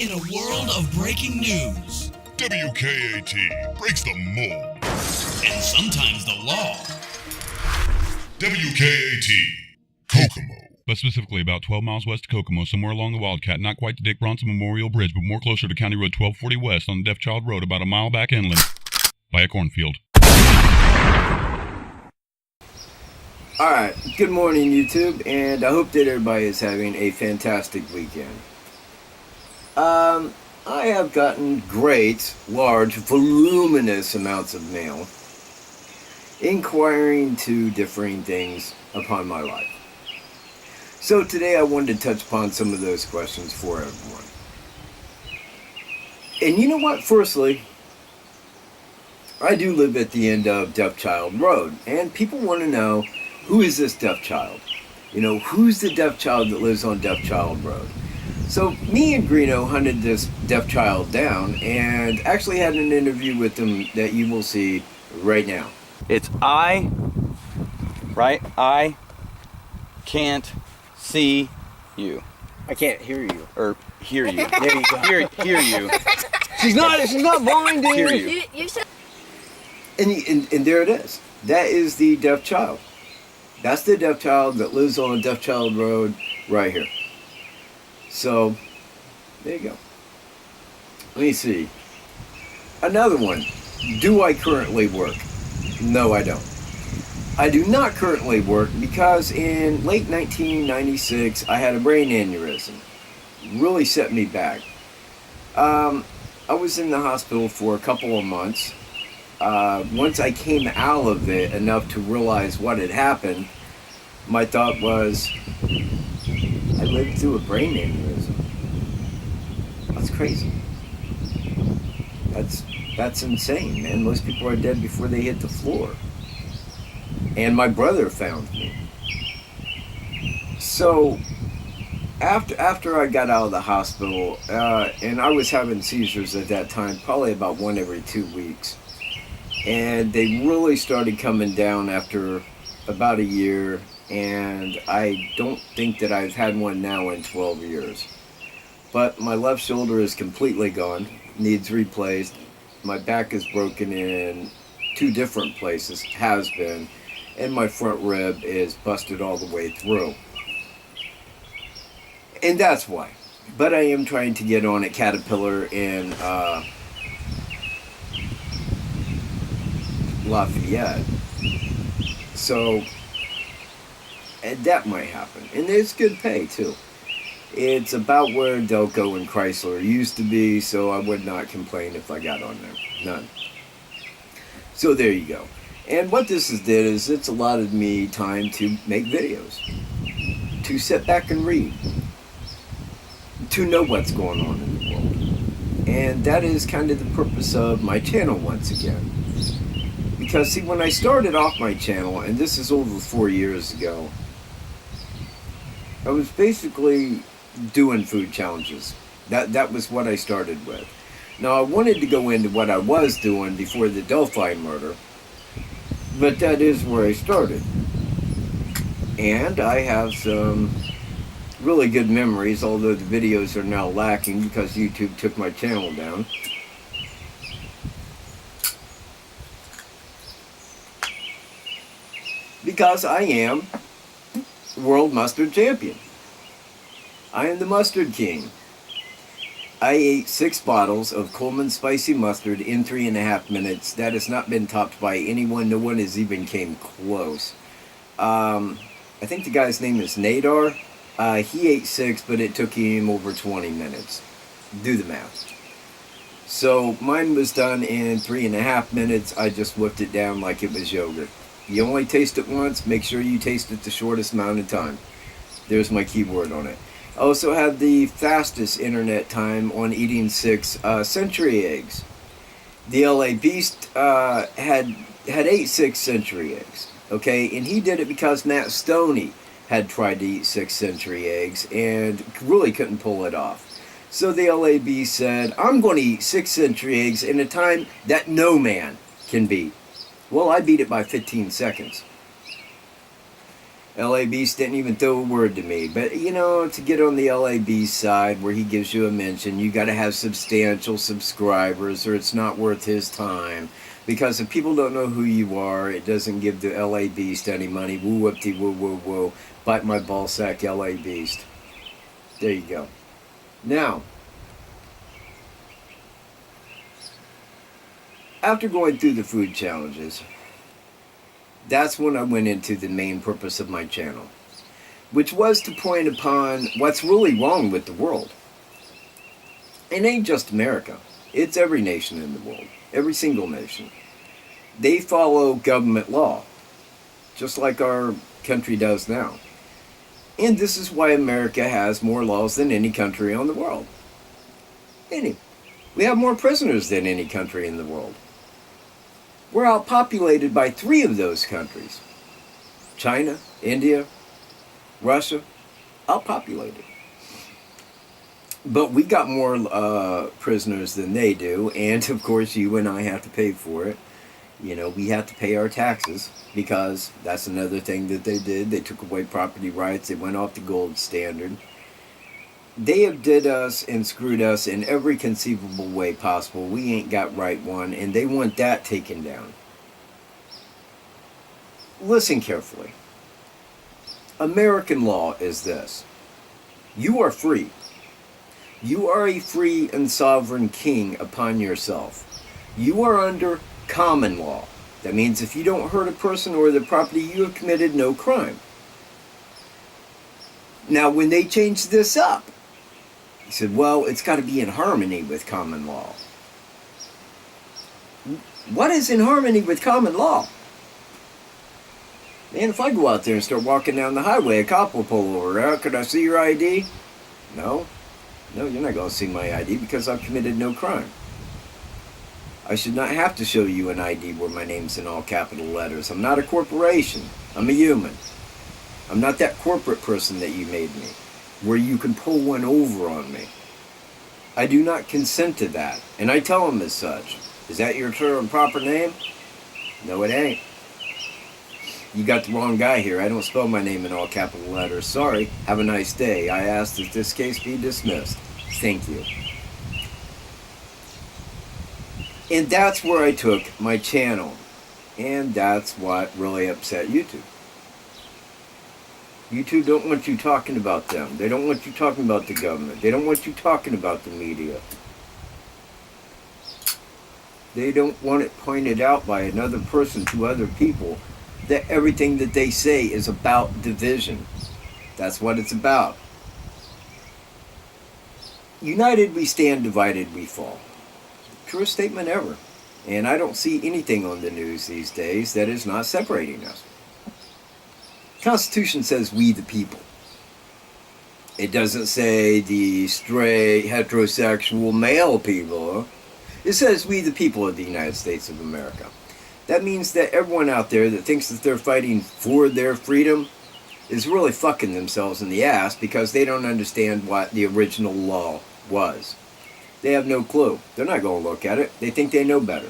In a world of breaking news, WKAT breaks the mold. and sometimes the law, WKAT, Kokomo. But specifically about 12 miles west of Kokomo, somewhere along the Wildcat, not quite the Dick Bronson Memorial Bridge, but more closer to County Road 1240 West on the Deaf Child Road, about a mile back inland, by a cornfield. Alright, good morning YouTube, and I hope that everybody is having a fantastic weekend. I have gotten great, large, voluminous amounts of mail inquiring to differing things upon my life. So today I wanted to touch upon some of those questions for everyone. And you know what? Firstly, I do live at the end of Deaf Child Road, and people want to know, who is this deaf child? You know, who's the deaf child that lives on Deaf Child Road? So me and Greeno hunted this deaf child down and actually had an interview with him that you will see right now. It's I can't see you. I can't hear you. Or hear you. There you go. Hear you. She's not blind, dude. Hear you. You said And there it is. That is the deaf child. That's the deaf child that lives on Deaf Child Road right here. So, there you go. Let me see. Another one. Do I currently work? No, I don't. I do not currently work because in late 1996, I had a brain aneurysm. Really set me back. I was in the hospital for a couple of months. Once I came out of it enough to realize what had happened, my thought was, I lived through a brain aneurysm. That's crazy. That's insane, man. Most people are dead before they hit the floor. And my brother found me. So, after I got out of the hospital, and I was having seizures at that time, probably about one every 2 weeks. And they really started coming down after about a year, and I don't think that I've had one now in 12 years. But my left shoulder is completely gone, needs replaced. My back is broken in 2 different places, has been, and my front rib is busted all the way through. And that's why. But I am trying to get on at Caterpillar in Lafayette. So, and that might happen. And there's good pay too. It's about where Delco and Chrysler used to be, so I would not complain if I got on there. None. So there you go. And what this has did is it's allotted me time to make videos. To sit back and read. To know what's going on in the world. And that is kind of the purpose of my channel once again. Because see, when I started off my channel, and this is over 4 years ago, I was basically doing food challenges. That was what I started with. Now I wanted to go into what I was doing before the Delphi murder, but that is where I started. And I have some really good memories, although the videos are now lacking because YouTube took my channel down. Because I am World Mustard Champion. I am the Mustard King. I ate 6 bottles of Coleman Spicy Mustard in 3.5 minutes. That has not been topped by anyone. No one has even came close. I think the guy's name is Nadar. He ate 6, but it took him over 20 minutes. Do the math. So mine was done in 3.5 minutes. I just whipped it down like it was yogurt. You only taste it once. Make sure you taste it the shortest amount of time. There's my keyword on it. I also had the fastest internet time on eating 6 century eggs. The LA Beast had ate 6 century eggs. Okay, and he did it because Matt Stoney had tried to eat 6 century eggs and really couldn't pull it off. So the LA Beast said, I'm going to eat 6 century eggs in a time that no man can beat. Well, I beat it by 15 seconds. LA Beast didn't even throw a word to me. But, you know, to get on the LA Beast side where he gives you a mention, you got to have substantial subscribers or it's not worth his time. Because if people don't know who you are, it doesn't give the LA Beast any money. Woo, whoopty, woo, woo, woo. Bite my ballsack, LA Beast. There you go. Now, after going through the food challenges, that's when I went into the main purpose of my channel, which was to point upon what's really wrong with the world. It ain't just America. It's every nation in the world. Every single nation. They follow government law, just like our country does now. And this is why America has more laws than any country on the world. We have more prisoners than any country in the world. We're outpopulated by 3 of those countries. China, India, Russia, outpopulated. But we got more prisoners than they do, and of course you and I have to pay for it. You know, we have to pay our taxes, because that's another thing that they did. They took away property rights, they went off the gold standard. They have did us and screwed us in every conceivable way possible. We ain't got right one, and they want that taken down. Listen carefully. American law is this. You are free. You are a free and sovereign king upon yourself. You are under common law. That means if you don't hurt a person or their property, you have committed no crime. Now, when they changed this up, he said, well, it's got to be in harmony with common law. What is in harmony with common law? Man, if I go out there and start walking down the highway, a cop will pull over. Could I see your ID? No. No, you're not going to see my ID because I've committed no crime. I should not have to show you an ID where my name's in all capital letters. I'm not a corporation. I'm a human. I'm not that corporate person that you made me, where you can pull one over on me. I do not consent to that, and I tell them as such. Is that your true and proper name? No, it ain't. You got the wrong guy here. I don't spell my name in all capital letters. Sorry. Have a nice day. I ask that this case be dismissed. Thank you. And that's where I took my channel. And that's what really upset YouTube. YouTube don't want you talking about them. They don't want you talking about the government. They don't want you talking about the media. They don't want it pointed out by another person to other people that everything that they say is about division. That's what it's about. United we stand, divided we fall. Truest statement ever. And I don't see anything on the news these days that is not separating us. Constitution says we the people. It doesn't say the straight, heterosexual, male people. It says we the people of the United States of America. That means that everyone out there that thinks that they're fighting for their freedom is really fucking themselves in the ass because they don't understand what the original law was. They have no clue. They're not going to look at it. They think they know better.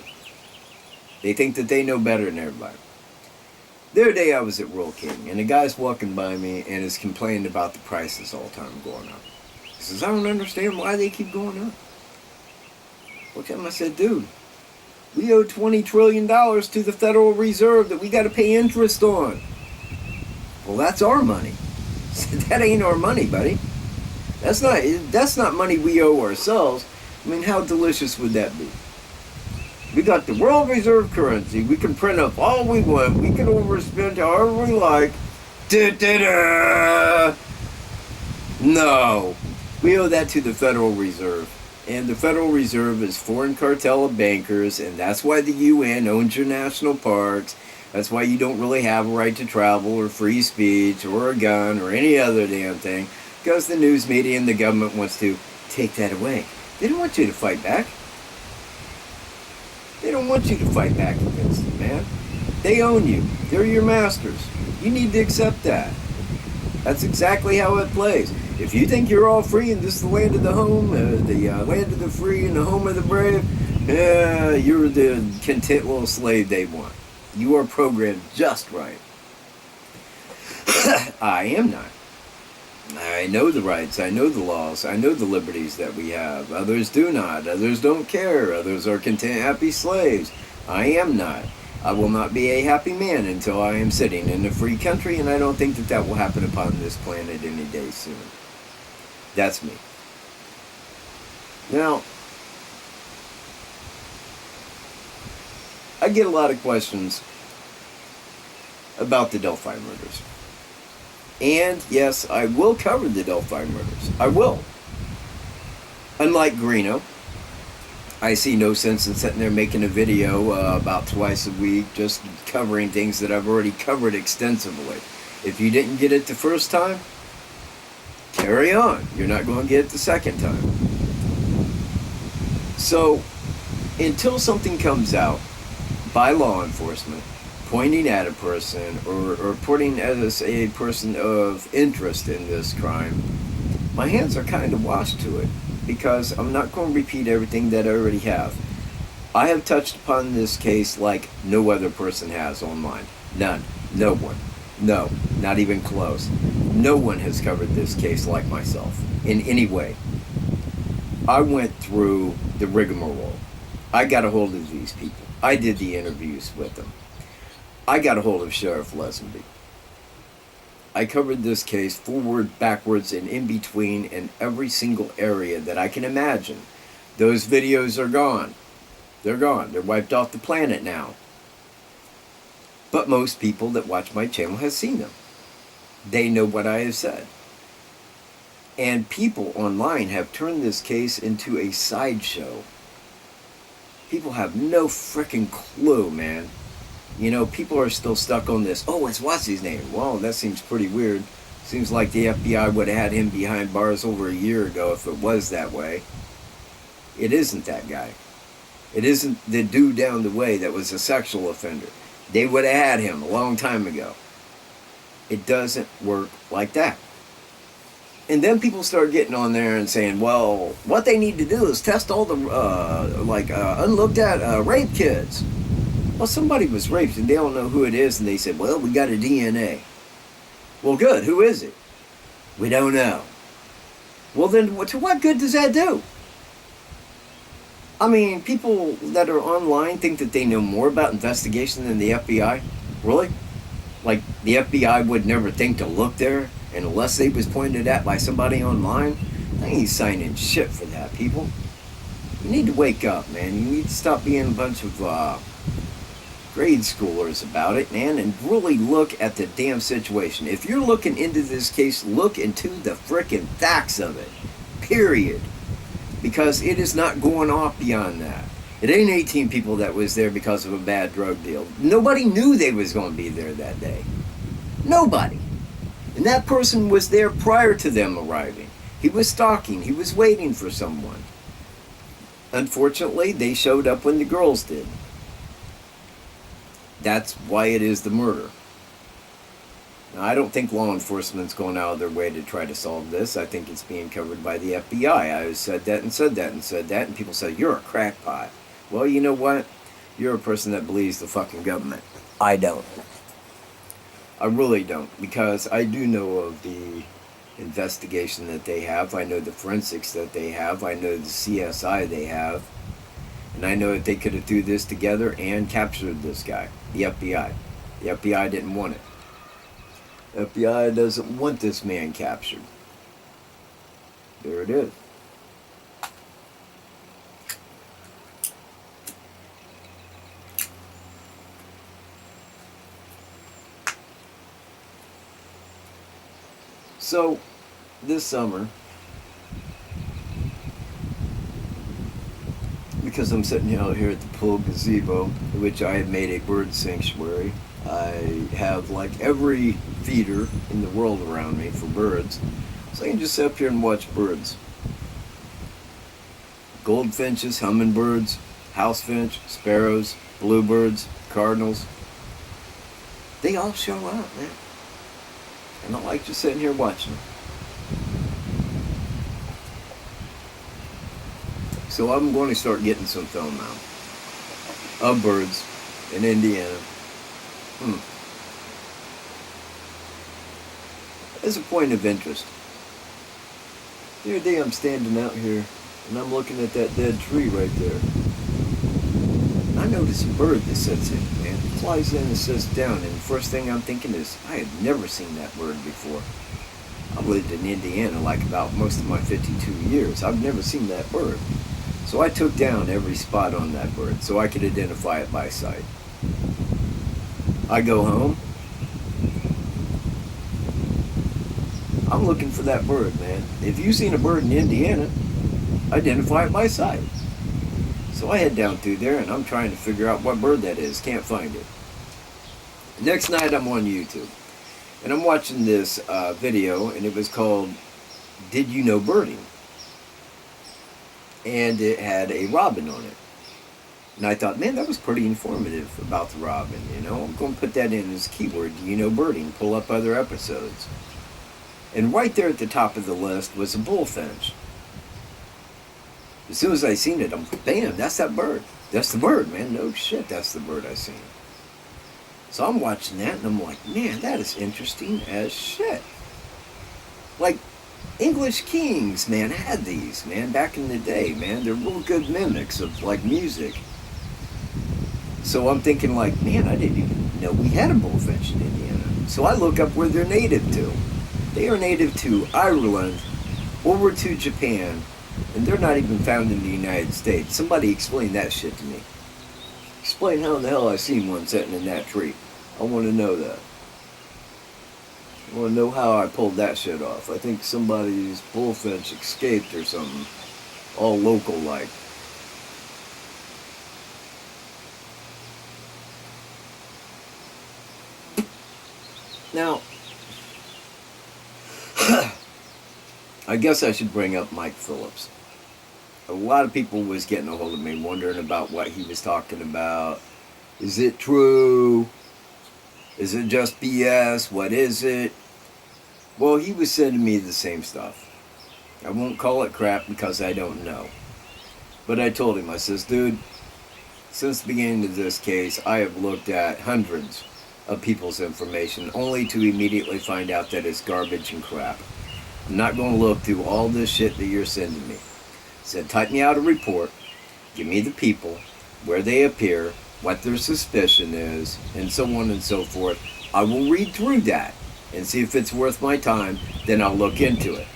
They think that they know better than everybody. The other day I was at World King, and a guy's walking by me and is complaining about the prices all the time going up. He says, I don't understand why they keep going up. Look at him, I said, dude, we owe $20 trillion to the Federal Reserve that we got to pay interest on. Well, that's our money. I said, that ain't our money, buddy. That's not money we owe ourselves. I mean, how delicious would that be? We got the world reserve currency. We can print up all we want. We can overspend however we like. Da-da-da! No. We owe that to the Federal Reserve. And the Federal Reserve is foreign cartel of bankers, and that's why the UN owns your national parks. That's why you don't really have a right to travel or free speech or a gun or any other damn thing, because the news media and the government wants to take that away. They don't want you to fight back. They don't want you to fight back against them, man. They own you. They're your masters. You need to accept that. That's exactly how it plays. If you think you're all free and this is the land of the home, the land of the free and the home of the brave, you're the content little slave they want. You are programmed just right. I am not. I know the rights, I know the laws, I know the liberties that we have. Others do not. Others don't care. Others are content, happy slaves. I am not. I will not be a happy man until I am sitting in a free country, and I don't think that that will happen upon this planet any day soon. That's me. Now, I get a lot of questions about the Delphi murders. And yes, I will cover the Delphi murders. I will. Unlike Greeno, I see no sense in sitting there making a video about twice a week just covering things that I've already covered extensively. If you didn't get it the first time, carry on. You're not going to get it the second time. So, until something comes out by law enforcement pointing at a person or putting as a person of interest in this crime, my hands are kind of washed to it, because I'm not going to repeat everything that I already have. I have touched upon this case like no other person has online. None. No one. No. Not even close. No one has covered this case like myself in any way. I went through the rigmarole. I got a hold of these people. I did the interviews with them. I got a hold of Sheriff Lesenby. I covered this case forward, backwards, and in between in every single area that I can imagine. Those videos are gone. They're gone. They're wiped off the planet now. But most people that watch my channel have seen them. They know what I have said. And people online have turned this case into a sideshow. People have no frickin' clue, man. You know, people are still stuck on this. Oh, it's what's his name? Well, that seems pretty weird. Seems like the FBI would have had him behind bars over a year ago if it was that way. It isn't that guy. It isn't the dude down the way that was a sexual offender. They would have had him a long time ago. It doesn't work like that. And then people start getting on there and saying, well, what they need to do is test all the, unlooked at rape kids. Well, somebody was raped and they don't know who it is, and they said, well, we got a DNA. Well, good. Who is it? We don't know. Well, then, to what good does that do? I mean, people that are online think that they know more about investigation than the FBI? Really? Like, the FBI would never think to look there, and unless they was pointed at by somebody online? I ain't signing shit for that, people. You need to wake up, man. You need to stop being a bunch of, grade schoolers about it, man, and really look at the damn situation. If you're looking into this case, look into the frickin' facts of it. Period. Because it is not going off beyond that. It ain't 18 people that was there because of a bad drug deal. Nobody knew they was going to be there that day. Nobody. And that person was there prior to them arriving. He was stalking. He was waiting for someone. Unfortunately, they showed up when the girls did. That's why it is the murder. Now, I don't think law enforcement's going out of their way to try to solve this. I think it's being covered by the FBI. I said that and said that and said that, and people say, you're a crackpot. Well, you know what? You're a person that believes the fucking government. I don't. I really don't, because I do know of the investigation that they have. I know the forensics that they have. I know the CSI they have. And I know that they could have threw this together and captured this guy, the FBI. The FBI didn't want it. The FBI doesn't want this man captured. There it is. So, this summer, because I'm sitting out here at the pool gazebo, which I have made a bird sanctuary. I have like every feeder in the world around me for birds, so I can just sit up here and watch birds. Goldfinches, hummingbirds, housefinch, sparrows, bluebirds, cardinals. They all show up, man. And I like just sitting here watching them. So I'm going to start getting some film now of birds in Indiana. as a point of interest. The other day I'm standing out here and I'm looking at that dead tree right there. I notice a bird that sits in, man. It flies in and sits down, and the first thing I'm thinking is, I had never seen that bird before. I've lived in Indiana like about most of my 52 years. I've never seen that bird. So I took down every spot on that bird so I could identify it by sight. I go home. I'm looking for that bird, man. If you've seen a bird in Indiana, identify it by sight. So I head down through there and I'm trying to figure out what bird that is. Can't find it. Next night I'm on YouTube. And I'm watching this video, and it was called Did You Know Birding? And it had a robin on it. And I thought, man, that was pretty informative about the robin, you know. I'm going to put that in as a keyword, Do You Know Birding? Pull up other episodes. And right there at the top of the list was a bullfinch. As soon as I seen it, I'm, bam, that's that bird. That's the bird, man. No shit, that's the bird I seen. So I'm watching that, and I'm like, man, that is interesting as shit. Like, English kings, man, had these, man, back in the day, man. They're real good mimics of, like, music. So I'm thinking, like, man, I didn't even know we had a bullfinch in Indiana. So I look up where they're native to. They are native to Ireland, over to Japan, and they're not even found in the United States. Somebody explain that shit to me. Explain how in the hell I seen one sitting in that tree. I want to know that. I want to know how I pulled that shit off. I think somebody's bullfinch escaped or something. All local like. Now, I guess I should bring up Mike Phillips. A lot of people was getting a hold of me wondering about what he was talking about. Is it true? Is it just BS? What is it? Well, he was sending me the same stuff. I won't call it crap because I don't know. But I told him, I says, dude, since the beginning of this case, I have looked at hundreds of people's information only to immediately find out that it's garbage and crap. I'm not going to look through all this shit that you're sending me. I said, type me out a report, give me the people, where they appear, what their suspicion is, and so on and so forth. I will read through that and see if it's worth my time, then I'll look into it.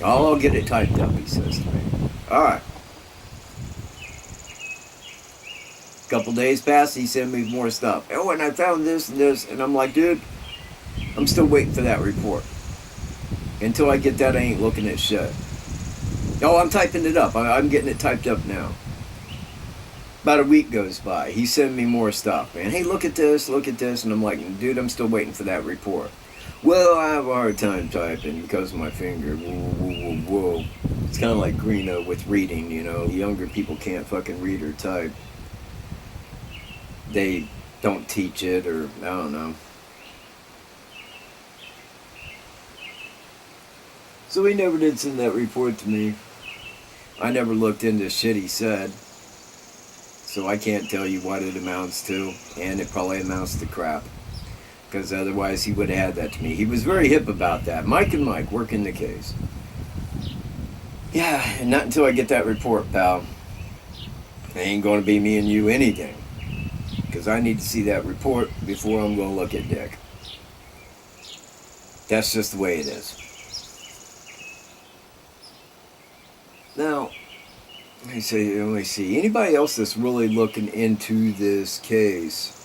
I'll get it typed up, he says to me. Alright. Couple days passed, he sent me more stuff. Oh, and I found this and this, and I'm like, dude, I'm still waiting for that report. Until I get that, I ain't looking at shit. Oh, I'm typing it up. I'm getting it typed up now. About a week goes by. He's sending me more stuff, man. Hey, look at this, and I'm like, dude, I'm still waiting for that report. Well, I have a hard time typing because of my finger. Whoa. It's kind of like Greeno with reading, you know. Younger people can't fucking read or type. They don't teach it, or I don't know. So he never did send that report to me. I never looked into shit he said. So I can't tell you what it amounts to, and it probably amounts to crap. Because otherwise he would have had that to me. He was very hip about that. Mike and Mike working the case. Yeah, and not until I get that report, pal. It ain't going to be me and you anything. Because I need to see that report before I'm going to look at Dick. That's just the way it is. Now, let me see. Anybody else that's really looking into this case?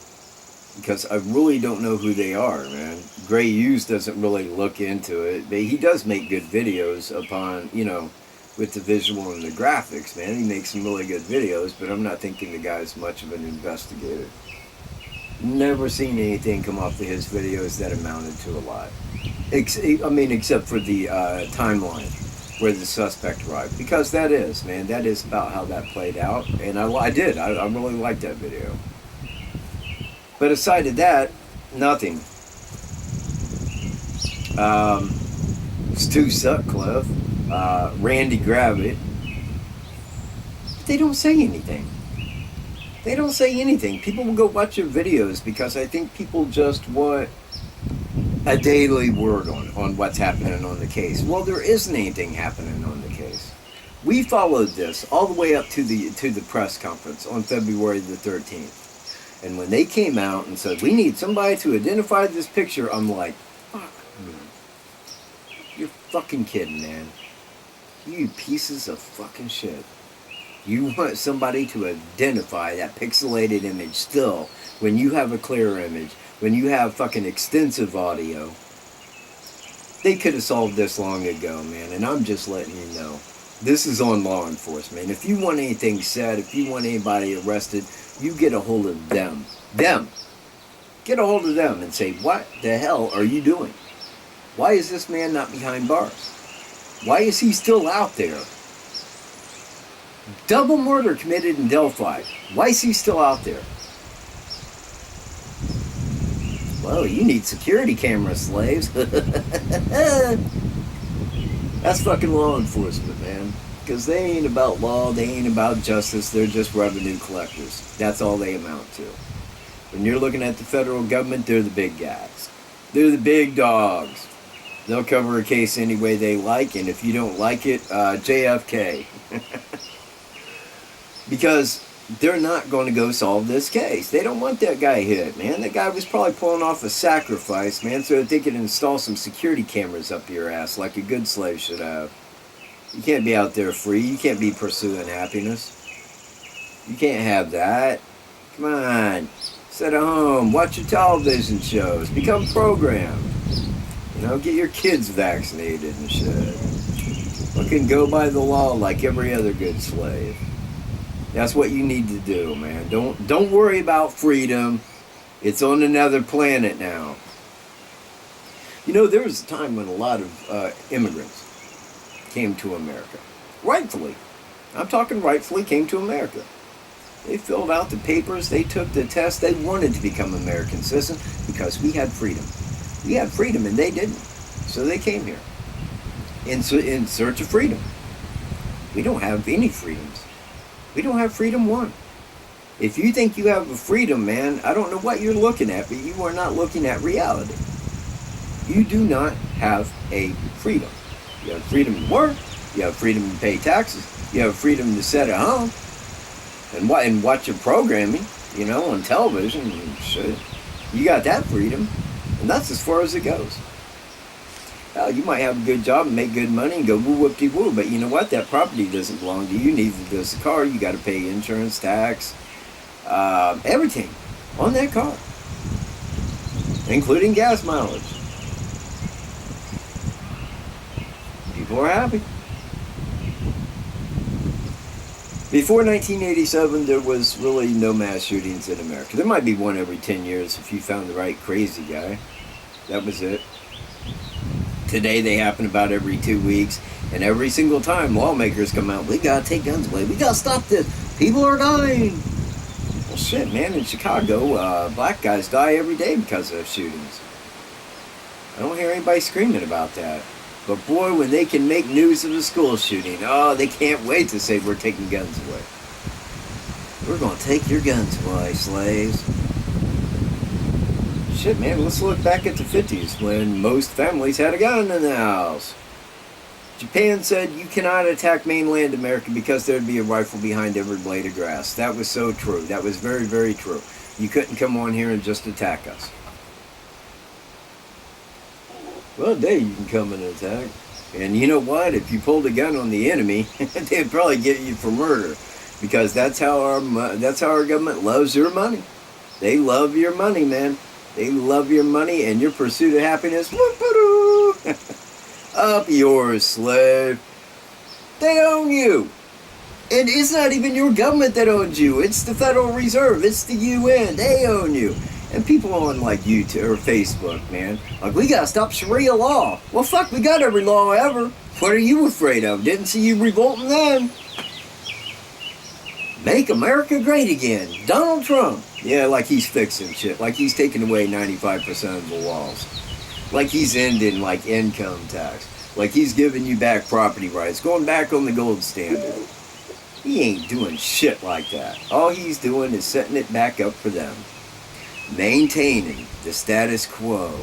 Because I really don't know who they are, man. Gray Hughes doesn't really look into it. But he does make good videos upon, you know, with the visual and the graphics, man. He makes some really good videos, but I'm not thinking the guy's much of an investigator. Never seen anything come off of his videos that amounted to a lot. Except for the timeline where the suspect arrived. Because that is about how that played out. And I did. I really liked that video. But aside of that, nothing. Stu Sutcliffe, Randy Gravitt, they don't say anything. They don't say anything. People will go watch your videos because I think people just want a daily word on what's happening on the case. Well, there isn't anything happening on the case. We followed this all the way up to the press conference on February the 13th. And when they came out and said, we need somebody to identify this picture, I'm like, fuck, man. You're fucking kidding, man. You pieces of fucking shit. You want somebody to identify that pixelated image still when you have a clear image, when you have fucking extensive audio. They could have solved this long ago, man, and I'm just letting you know. This is on law enforcement. If you want anything said, if you want anybody arrested, you get a hold of them. Them. Get a hold of them and say, what the hell are you doing? Why is this man not behind bars? Why is he still out there? Double murder committed in Delphi. Why is he still out there? Well, you need security camera slaves. That's fucking law enforcement, man. Because they ain't about law, they ain't about justice, they're just revenue collectors. That's all they amount to. When you're looking at the federal government, they're the big guys. They're the big dogs. They'll cover a case any way they like, and if you don't like it, JFK. Because they're not going to go solve this case. They don't want that guy hit, man. That guy was probably pulling off a sacrifice, man, so that they could install some security cameras up your ass like a good slave should have. You can't be out there free. You can't be pursuing happiness. You can't have that. Come on. Sit at home. Watch your television shows. Become programmed. You know, get your kids vaccinated and shit. Fucking go by the law like every other good slave. That's what you need to do, man. Don't worry about freedom. It's on another planet now. You know, there was a time when a lot of immigrants came to America. Rightfully. I'm talking rightfully came to America. They filled out the papers. They took the test. They wanted to become American citizens because we had freedom. We had freedom and they didn't. So they came here in search of freedom. We don't have any freedoms. We don't have freedom one. If you think you have a freedom, man, I don't know what you're looking at, but you are not looking at reality. You do not have a freedom. You have freedom to work. You have freedom to pay taxes. You have freedom to sit at home and watch your programming, you know, on television and shit. You got that freedom, and that's as far as it goes. You might have a good job and make good money and go woo-whoop-de-woo, but you know what? That property doesn't belong to you, neither does the car. You got to pay insurance, tax, everything on that car, including gas mileage. People are happy. Before 1987, there was really no mass shootings in America. There might be one every 10 years if you found the right crazy guy. That was it. Today they happen about every 2 weeks, and every single time lawmakers come out, we gotta take guns away, we gotta stop this, people are dying. Well shit, man, in Chicago, black guys die every day because of shootings. I don't hear anybody screaming about that. But boy, when they can make news of a school shooting, oh, they can't wait to say we're taking guns away. We're gonna take your guns away, slaves. Shit, man, let's look back at the 50s when most families had a gun in the house. Japan said you cannot attack mainland America because there'd be a rifle behind every blade of grass. That was so true. That was very, very true. You couldn't come on here and just attack us. Well, today you can come and attack. And you know what? If you pulled a gun on the enemy, they'd probably get you for murder. Because that's how our government loves your money. They love your money, man. They love your money and your pursuit of happiness. Up yours, slave. They own you. And it's not even your government that owns you. It's the Federal Reserve. It's the UN. They own you. And people on like YouTube or Facebook, man, like, we gotta stop Sharia law. Well, fuck, we got every law ever. What are you afraid of? Didn't see you revolting then. Make America great again. Donald Trump. Yeah, like he's fixing shit. Like he's taking away 95% of the laws. Like he's ending like income tax. Like he's giving you back property rights. Going back on the gold standard. He ain't doing shit like that. All he's doing is setting it back up for them. Maintaining the status quo.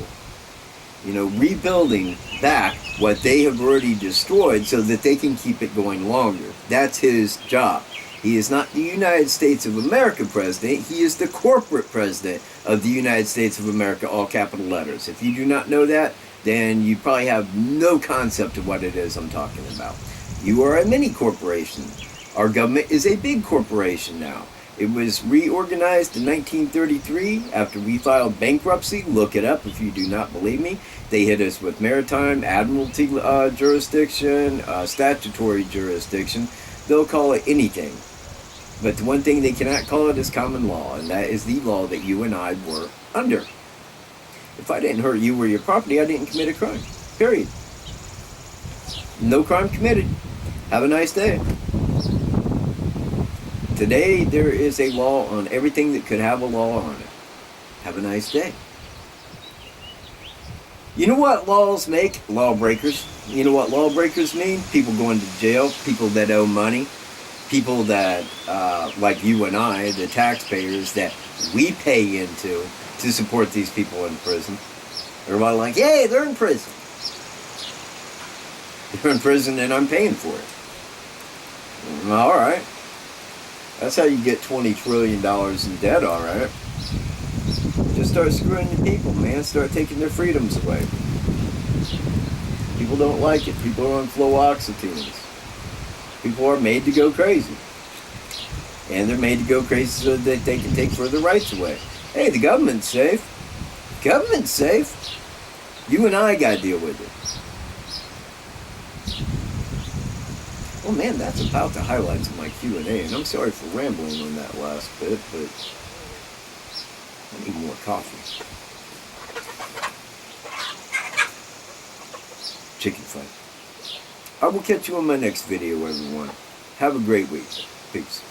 rebuilding back what they have already destroyed so that they can keep it going longer. That's his job. He is not the United States of America president. He is the corporate president of the United States of America, all capital letters. If you do not know that, then you probably have no concept of what it is I'm talking about. You are a mini corporation. Our government is a big corporation now. It was reorganized in 1933 after we filed bankruptcy. Look it up if you do not believe me. They hit us with maritime, admiralty jurisdiction, statutory jurisdiction. They'll call it anything. But the one thing they cannot call it is common law, and that is the law that you and I were under. If I didn't hurt you or your property, I didn't commit a crime. Period. No crime committed. Have a nice day. Today, there is a law on everything that could have a law on it. Have a nice day. You know what laws make? Lawbreakers. You know what lawbreakers mean? People going to jail, people that owe money, people that, like you and I, the taxpayers that we pay into to support these people in prison. Everybody like, yay, they're in prison. They're in prison and I'm paying for it. All right. That's how you get $20 trillion in debt, all right. Just start screwing the people, man. Start taking their freedoms away. People don't like it. People are on fluoxetines. People are made to go crazy. And they're made to go crazy so that they can take further rights away. Hey, the government's safe. Government's safe. You and I got to deal with it. Well, man, that's about the highlights of my Q&A, and I'm sorry for rambling on that last bit, but I need more coffee. Chicken fight. I will catch you on my next video, everyone. Have a great week. Peace.